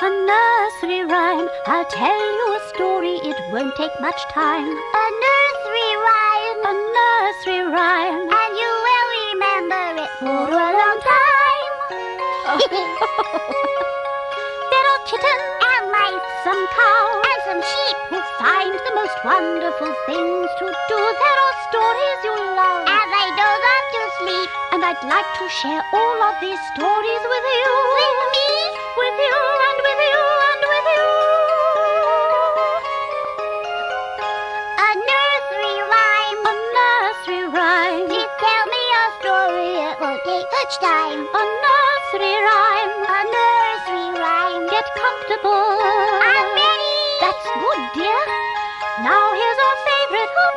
A nursery rhyme. I'll tell you a story, it won't take much time. A nursery rhyme. A nursery rhyme. And you will remember it for a long time. Little kitten And mice. some cow And some sheep. who find the most wonderful things to do. There are stories you love, As I doze off to sleep. and I'd like to share all of these stories with you. With me? With you and with you and with you. A nursery rhyme. A nursery rhyme. Please tell me a story, it won't take much time. A nursery rhyme. A nursery rhyme. Get comfortable. I'm ready. That's good, dear. Now here's our favorite hook.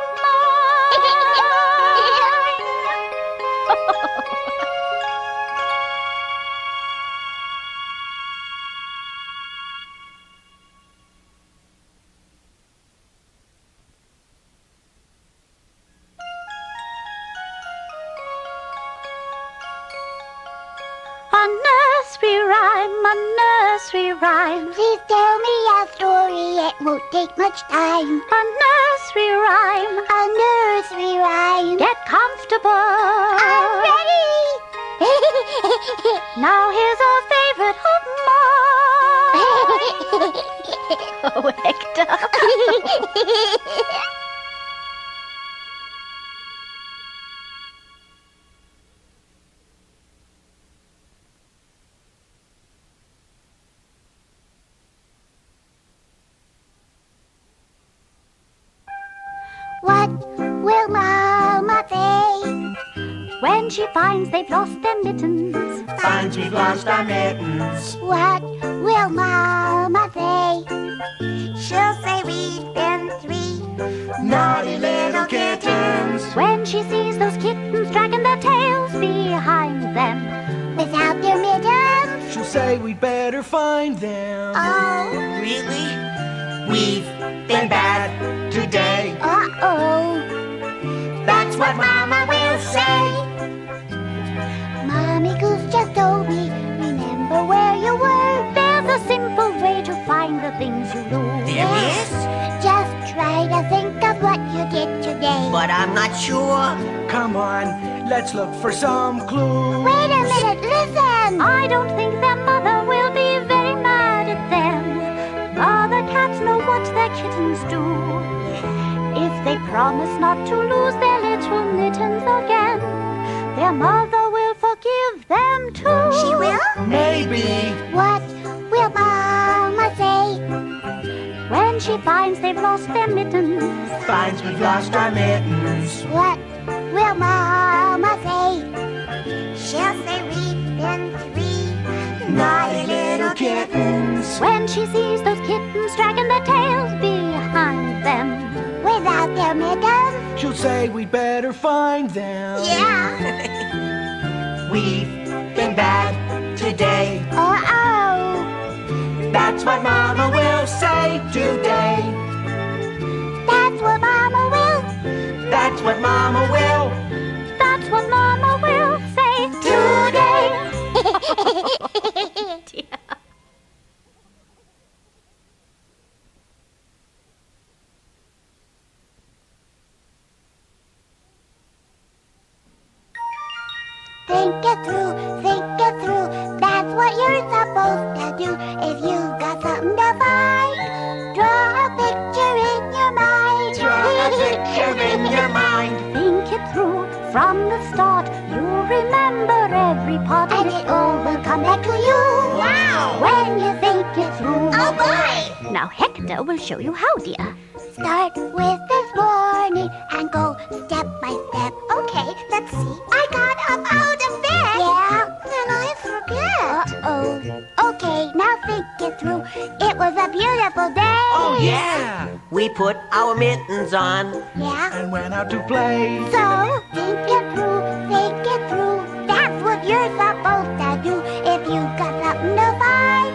A nursery rhyme, a nursery rhyme. Please tell me a story, it won't take much time. A nursery rhyme. A nursery rhyme. Get comfortable. I'm ready. Now here's our favorite hook. Oh, Hector. What will Mama say When she finds they've lost their mittens? Finds we've lost our mittens. What will Mama say? She'll say we've been three Naughty little kittens. When she sees those kittens dragging their tails behind them? without their mittens. She'll say we better find them. Oh, Really? We've been bad today. uh-oh. That's what Mama will say. Mommy Goose just told me, remember where you were. There's a simple way to find the things you do. There is, Just try to think of what you did today. but I'm not sure. Come on, let's look for some clues. Wait a minute, listen. I don't think their mother will be very mad at them. Mother cats know what their kittens do. If they promise not to lose their little mittens again, their mother will forgive them too. She will? Maybe. What will Mama say? When she finds they've lost their mittens. Finds we've lost our mittens. What will Mama say? She'll say we've been three Naughty little kittens. When she sees those kittens dragging their tails behind them. without their mittens. She'll say we better find them. Yeah. We've been bad today. Uh-oh. That's what Mama will say today. That's what Mama will. That's what Mama will. That's what Mama will say today. Dear. Think it through, think it through. That's what you're supposed to do. If you've got something to find, draw a picture in your mind. Draw a picture in your mind. Think it through from the start. You'll remember every part, And it all will come back to you. Wow. When you think it through. Oh boy! Now Hector will show you how, dear. Start with this morning and go step by step. Okay, let's see. I got up out of bed. Yeah, then I forget. Uh-oh. Okay, now think it through. It was a beautiful day. Oh yeah! We put our mittens on. Yeah. And went out to play. So, think it through, think it through. That's what you're supposed to do. If you've got something to find,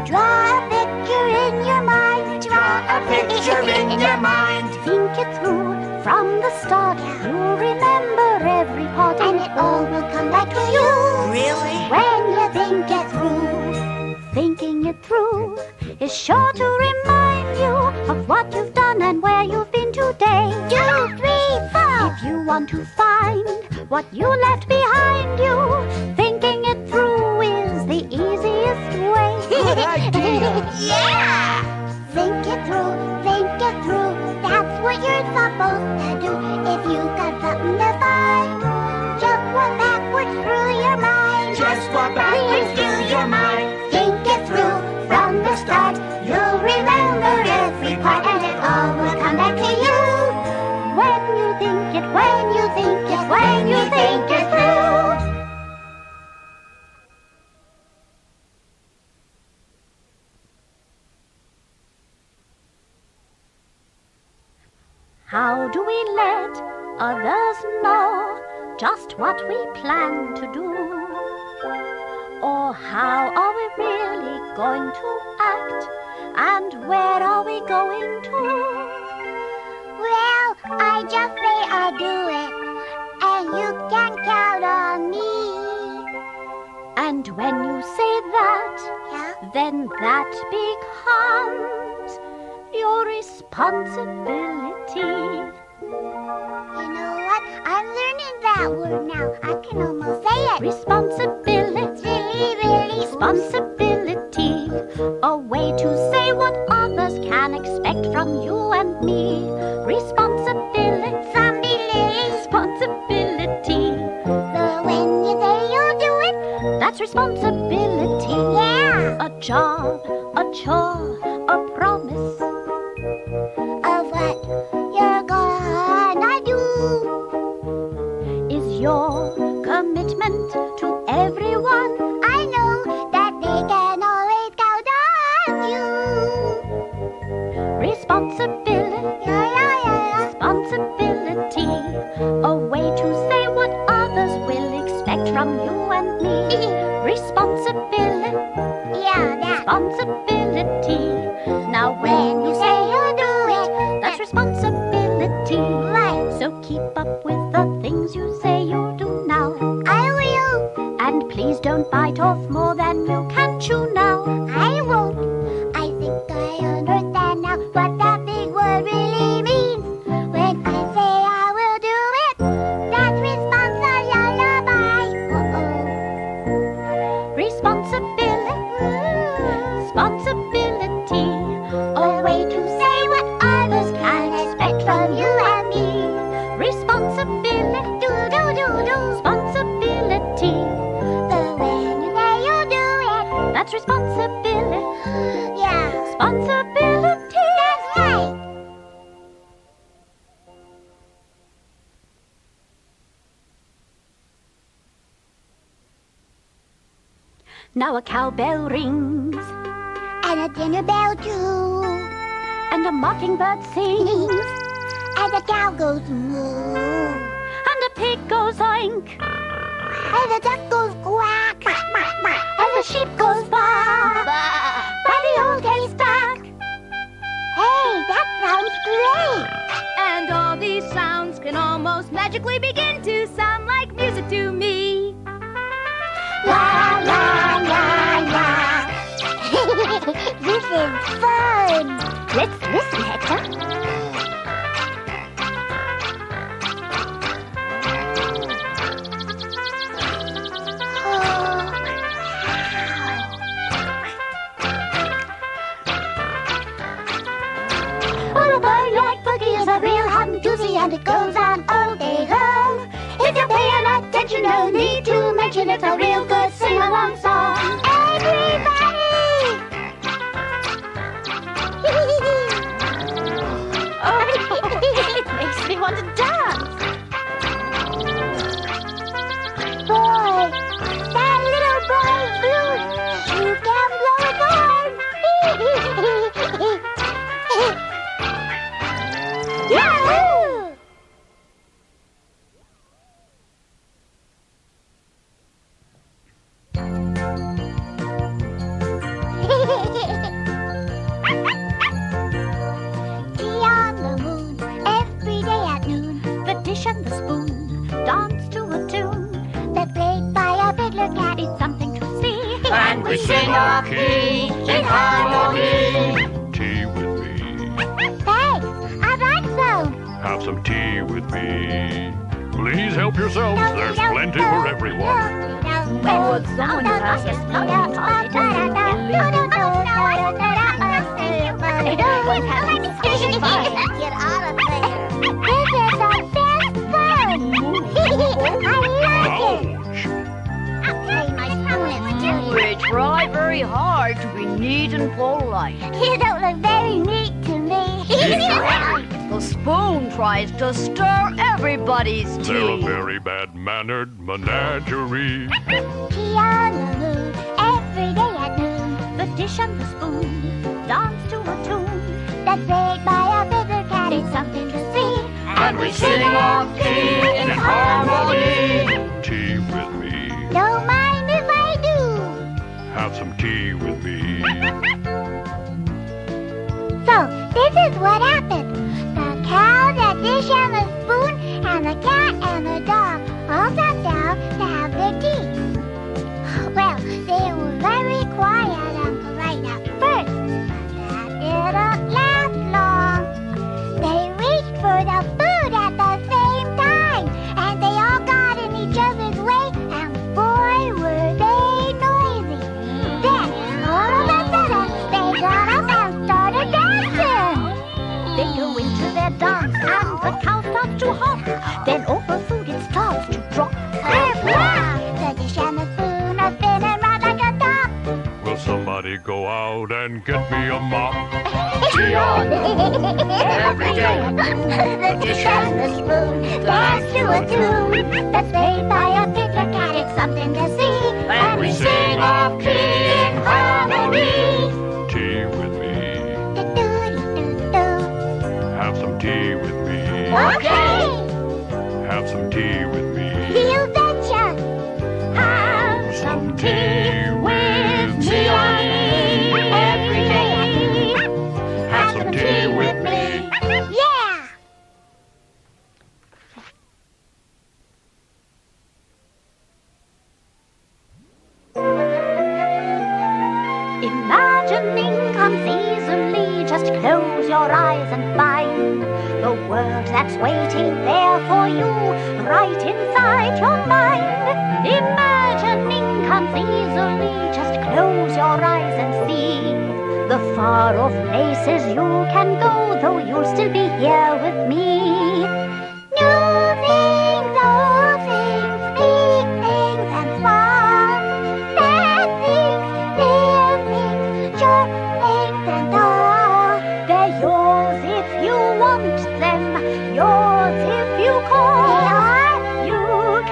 draw a picture in your mind. Draw A picture in your mind. Think it through from the start. You'll remember every part, And it all will come back to you. Really? When you think it through. Thinking it through is sure to remind you of what you've done and where you've been today. 2, 3, 4. If you want to find what you left behind you, thinking it through is the easiest way. Good idea. Yeah! Think it through, think it through. That's what you're supposed to do. If you got something to find, just walk backwards through your mind. Just walk backwards through your mind. Think it through from the start. You'll remember every part, and it all will come back to you. When you think it, when you think it, when you think it through. How do we let others know just what we plan to do? Or how are we really going to act? And where are we going to? Well, I just say I'll do it, and you can count on me. And when you say that, Yeah? then that becomes your responsibility. You know what? I'm learning that word now. I can almost say it. Responsibility. Really, really. Responsibility. A way to say what others can expect from you and me. Responsibility. Responsibility. So when you say you'll do it, That's responsibility. yeah, A job, a chore, a promise. of what you're gonna do. Is your commitment to everyone. I know that they can always count on you. Responsibility. Yeah, yeah, yeah. Responsibility. A way to say what others will expect from you and me. Responsibility. Yeah, that. Responsibility. Now when you say you'll do it, that's responsibility. Right. So keep up with the things you say you'll do now. I will. And please don't bite off more than you can chew now. I won't. I think I understand now what that big word really means. When I say I will do it, that's responsibility. Responsibility. Responsibility. A way to say what others can expect from you and me. Responsibility. Do, do, do, do. Responsibility. So when you say you'll do it, That's responsibility. yeah, Responsibility. that's right. Now a cowbell rings, And a dinner bell too. and a mockingbird sings, And the cow goes moo. and a pig goes oink, And the duck goes quack. and the sheep goes baa, by the old haystack. Hey, that sounds great. And all these sounds can almost magically begin to sound like music to me. La, la, la, la. This is fun. Let's listen, Hector. Oh, the Barnyard Boogie is a real hot and doozy, and it goes on all day long. If you're paying attention, no need to mention it's a real good sing-along song. Everybody! Oh, it makes me want to dance. Boy, that little boy's flute, you can blow it on. Yahoo! Tea on the moon, every day at noon. The dish and the spoon dance to a tune. That's played by a fiddler cat. It's something to see. And we sing our key in harmony. Tea with me. Thanks, I'd like some. Have some tea with me. Please help yourselves. There's plenty for everyone. When would someone pass us Get out of there. This is the best fun. I like it. Ouch! We try very hard to be neat and polite. You don't look very neat to me. The spoon tries to stir everybody's They're a tea. very bad-mannered menagerie. Tea on the moon, every day at noon. The dish and the spoon dance to a tune. That's played by a fiddler cat. It's something to see. And we sing of tea in harmony. Tea with me. Don't mind if I do. Have some tea with me. So, this is what happened. The cow, the dish, and the spoon, and the cat and the dog all sat down to have their tea. Well, they were very quiet and polite at first, but that didn't last long. They reached for the food at the same time, and they all got in each other's way, and boy, were they noisy. Then, all of a sudden, they got up and started dancing. They go into their dance and the cow starts to hop. Then over food it starts to drop. Wow! The dish and the spoon are spinning round like a top. Will somebody go out and get me a mop? Tea on the moon every day. The dish and the spoon dance to a tune that's played by a fiddler cat. It's something to see. And we sing of tea in harmony. Tea with me. Do-do-do-do-do. Have some tea with me. Okay! Have some tea with me. You betcha! Have some tea with me. every day. Have some tea with me. Yeah! Imagining comes easily. Just close your eyes and find the world that's waiting there for you, right inside your mind. Imagining comes easily. Just close your eyes and see the far-off places you can go, though you'll still be here with me. New things, old things, big things and small. Bad things, near things, short things and tall. They're yours if you want them, yours if you call. You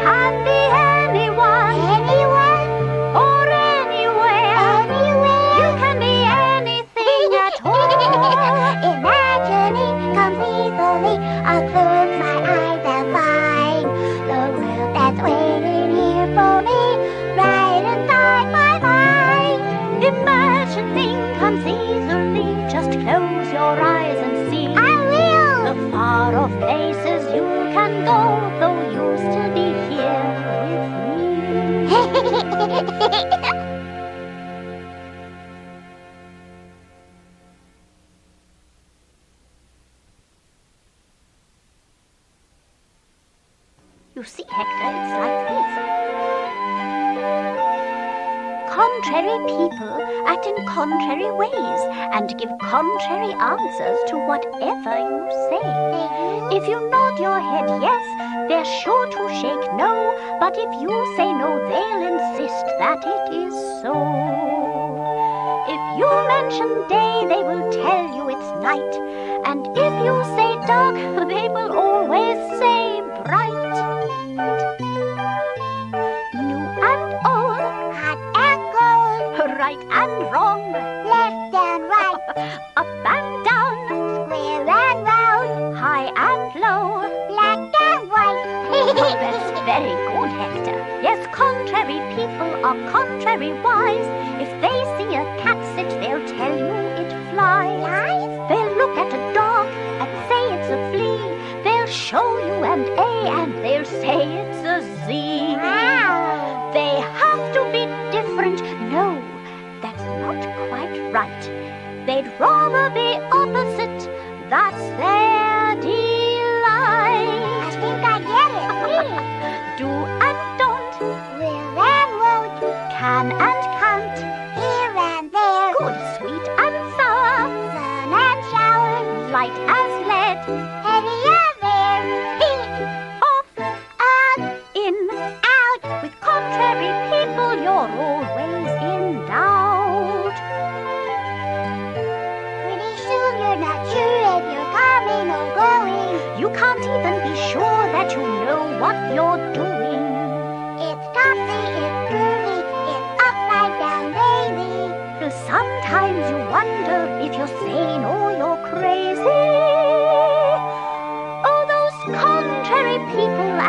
can be anyone, Anyone, or anywhere. anywhere. You can be anything at all. Imagining comes easily. I'll close my eyes and find the world that's waiting here for me, right inside my mind. Imagining comes easily. Just close your eyes and see I will. the far-off places you can go, though you'll still be here with me. You see, Hector, it's like this. Contrary people act in contrary ways and give contrary answers to whatever you say. If you nod your head yes, they're sure to shake no, but if you say no, they'll insist that it is so. If you mention day, they will tell you it's night, and if you say dark, they will always say bright. New and old, Hot and cold, right and wrong, left and right, up and down, square and round, high and low. black and white. Oh, that's very good, Hector. Yes, contrary people are contrary wise. If they see a cat sit, they'll tell you it flies. They'll look at a dog and say it's a flea. They'll show you an A and they'll say it's a Z. Wow. They have to be different. No, that's not quite right.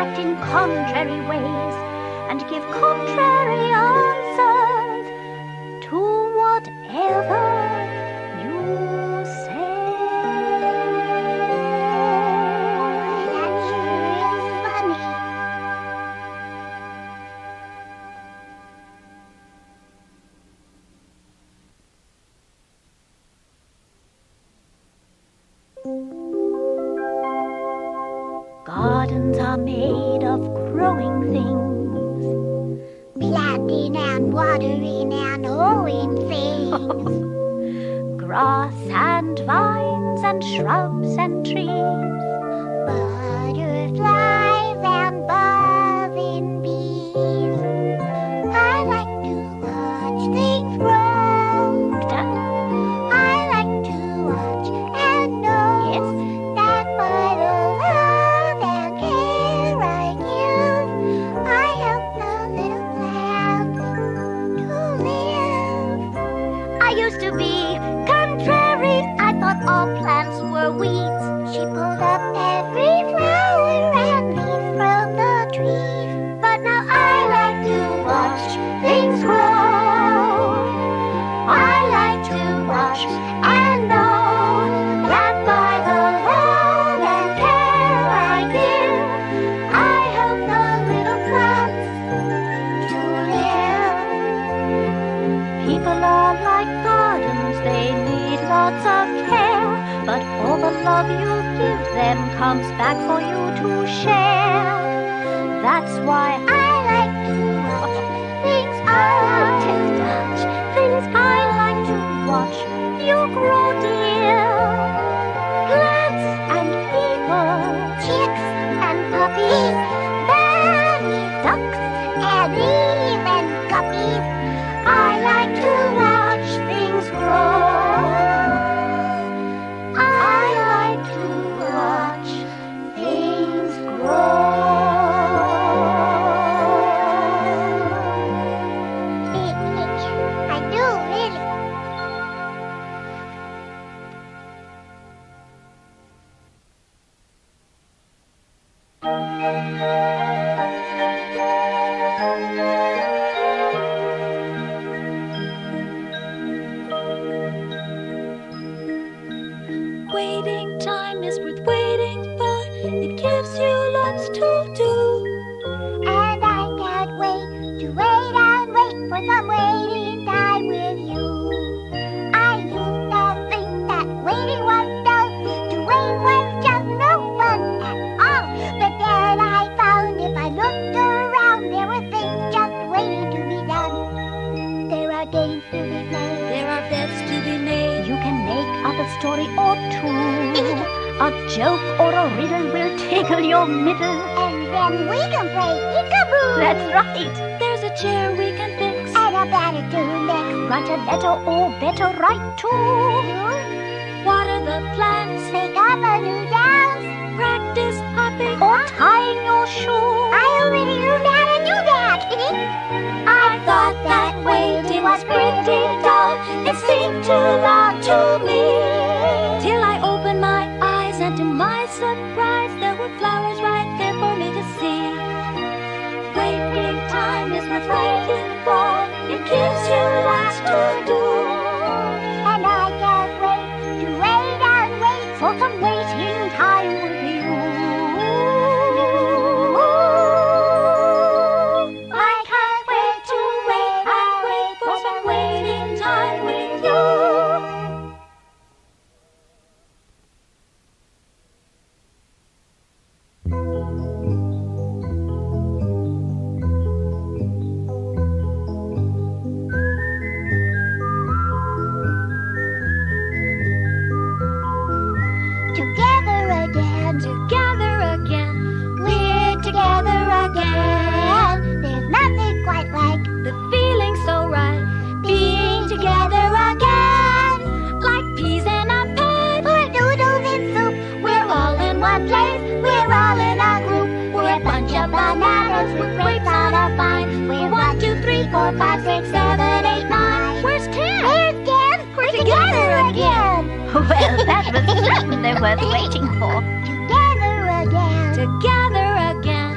act in contrary ways and give contrary answers to whatever you say. That sure is funny. Gardens are made of growing things. Planting and watering and hoeing things. Grass and vines and shrubs and trees. Butterflies and buzzing bees. I like to watch things grow. I like to watch and know that by the love and care I give, I help the little plants to live. I used to be contrary. I thought all plants were weeds. She pulled up every flower and leaf from the trees. But now I like to watch things grow. I like to watch and know that by the love and care I give, I help the little plants to live. People are like gardens, they need lots of care, but all the love you give them comes back for you to share. That's why I like to watch things I like to touch, things I like to watch you grow, dear. Plants and people, Chicks and puppies, bunnies, ducks, and even guppies. I like to watch things grow. I like to watch things grow. I do, really. Waiting time is worth waiting for. It gives you lots to do. And I can't wait to wait and wait for some waiting time with you. I used to think that waiting was dull, to wait was just no fun at all. But then I found if I looked around, there were things just waiting to be done. There are games to be played. There are bets to be made. You can make up a story or two. A joke or a riddle will tickle your middle. And then we can play peekaboo. That's right. There's a chair we can fix. And a batter to mix. Write a letter or better write two. Water the plants. Make up a new dance. Practice hopping or tying your shoe. I already knew that and knew that. I thought that waiting was pretty dull. It seemed too long to me. Till I opened my eyes and to my surprise, there were flowers right there for me to see. Waiting time is worth waiting for. It gives you lots to do. And I can't wait to wait and wait For some waiting time with you. I can't wait to wait and wait for some waiting time with you. together again. Together again, We're together again. There's nothing quite like the feeling so right. being together again. Like peas in a pod. Or noodles in soup. We're all in one place. We're all in a group. We're a bunch of bananas with grapes on our vine. We're 1, 2, 3, 4, 5, 6, 7, 8, 9. Where's 10? Where's 10? We're together again. Well, that was certainly worth waiting for. Together again. Together again,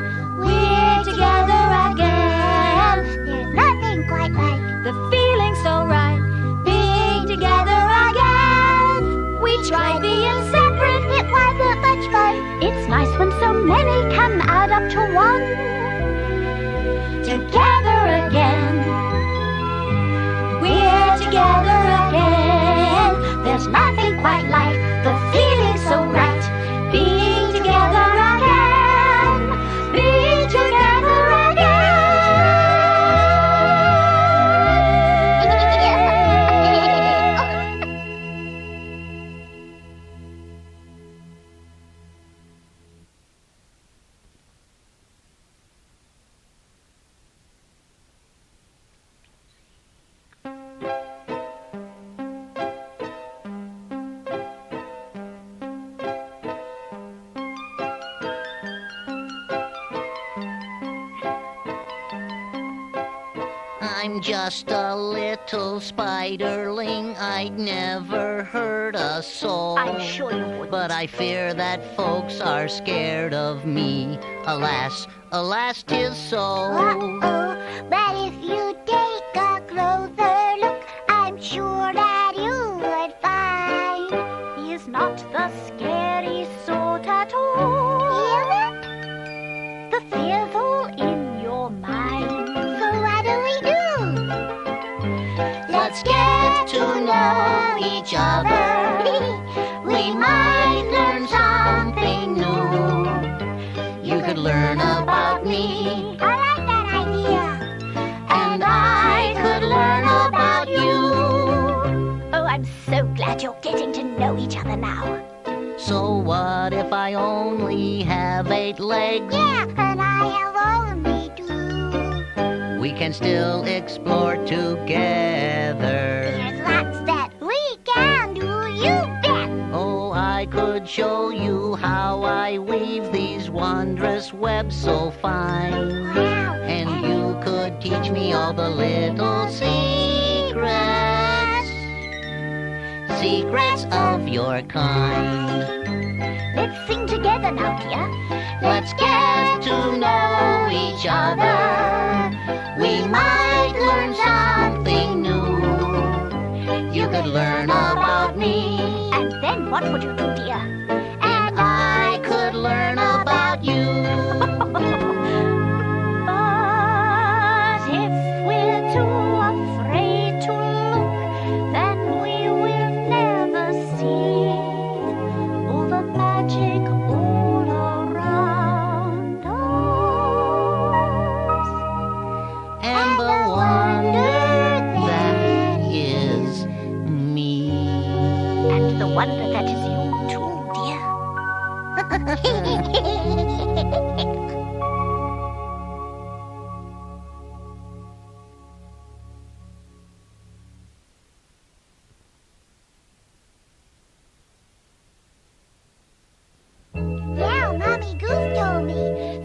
I'm just a little spiderling. I'd never hurt a soul. I'm sure you wouldn't. But I fear that folks are scared of me. Alas, alas, 'tis so. Uh-oh, but if you take a closer look, I'm sure that you would find He's not the scary sort at all. Feel it? The fear's all in your mind. So what do we do? Let's get to know each other. We might learn something new. You could learn about me, I like that idea. and I could learn about you. Oh, I'm so glad you're getting to know each other now. So what if I only have 8 legs? Yeah, and I have only 2. We can still explore together. There's lots that we can do, you bet. Oh, I could show you how I weave these wondrous webs so fine. Wow. And you could teach me all the little secrets. Secrets of your kind. Let's sing together now, dear. Let's get to know each other. We might learn something new. You could learn about me, And then what would you do, dear? and I could learn about you. But if we're too afraid to look, then we will never see all the magic all around us. And the wonder that is me. And the wonder that is you too, dear. Yeah, Mommy Goose told me.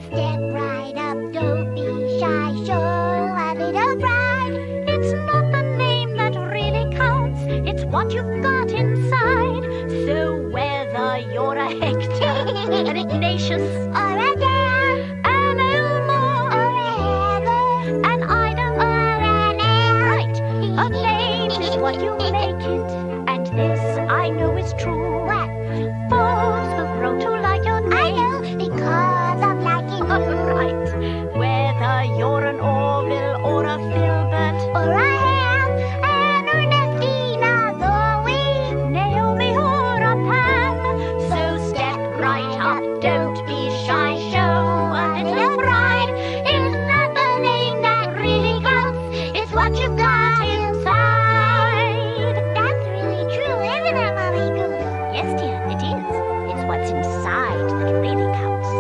Step right up, don't be shy, show a little pride. It's not the name that really counts, it's what you've got inside. So whether you're a Hector, an Ignatius, Or a dare, an Elmore, or a Heather, an Ida, or an air. right, a name is what you make it. And this I know is true. What? Folks will grow to like your I name. know, because I'm liking you. Right. Whether you're an Orville or a Filbert, Or I am an Ernestina, Zoe. Naomi or a Pam. So step right up, don't be shy, show a little pride. It's not the name that really counts, it's what you've got inside. That's really true, isn't it, Mommy Goose? Yes, dear, it is. It's what's inside that really counts.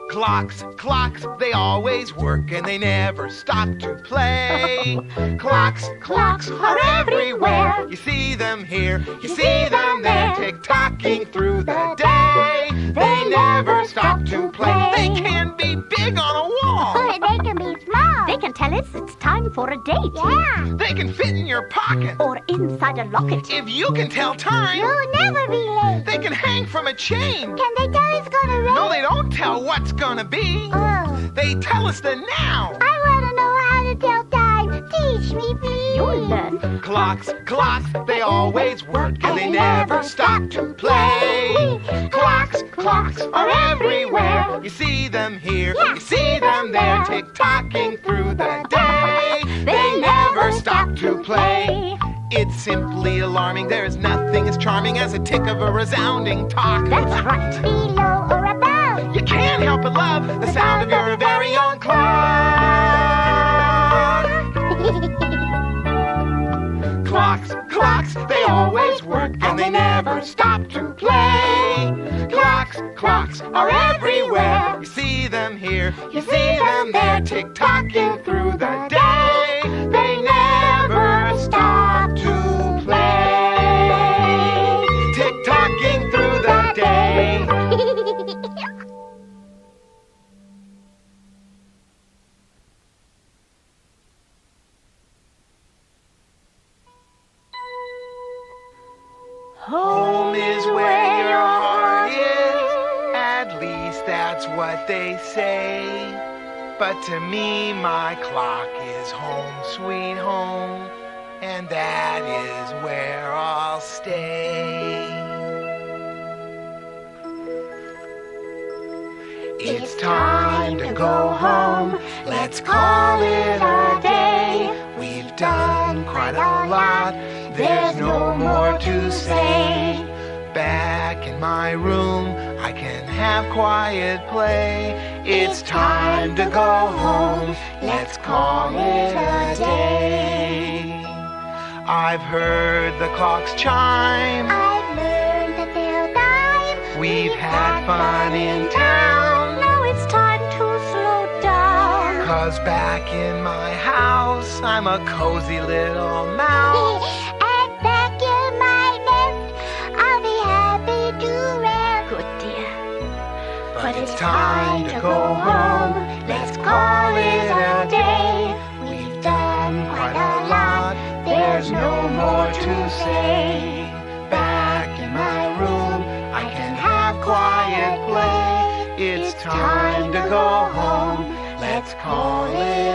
Clocks, clocks, they always work and they never stop to play. Clocks, clocks are everywhere. You see them here, you see them there, tick-tocking through the day. They never stop to play. They can be big on a wall. Or they can be small. They can tell us it's time for a date. Yeah, They can fit in your pocket. Or inside a locket. If you can tell time, you'll never be late. they can hang from a chain. Can they tell it's gonna rain? No, they don't tell what's gonna be. Oh, They tell us the now. I wanna know how to tell time. Teach me, please. You'll learn. Clocks, clocks, they always work and they never stop to play. Clocks, clocks are everywhere. You see them here, you see them there, tick-tocking through the day. They never stop to play. It's simply alarming. There is nothing as charming as a tick of a resounding talk. That's right. Below or above. You can't help but love the Clocks, clocks are everywhere. You see them here, you see them there, tick-tocking through the day. They never stop to play. Tick-tocking through the day. Home is where your heart is, at least that's what they say. But to me, my clock is home, sweet home, and that is where I'll stay. It's time to go home, let's call it a day. We've done quite a lot, there's no more to say. Back in my room, I can have quiet play. It's time to go home, let's call it a day. I've heard the clocks chime, I've learned that they'll dime. we've had fun in town. Now it's time to slow down. 'Cause back in my house, I'm a cozy little mouse. And back in my nest, I'll be happy to rest. Good dear. But it's time to go home, let's call it a day. We've done quite a lot, there's no more to say. Back in my room, I can have quiet play. It's time to go home, let's call it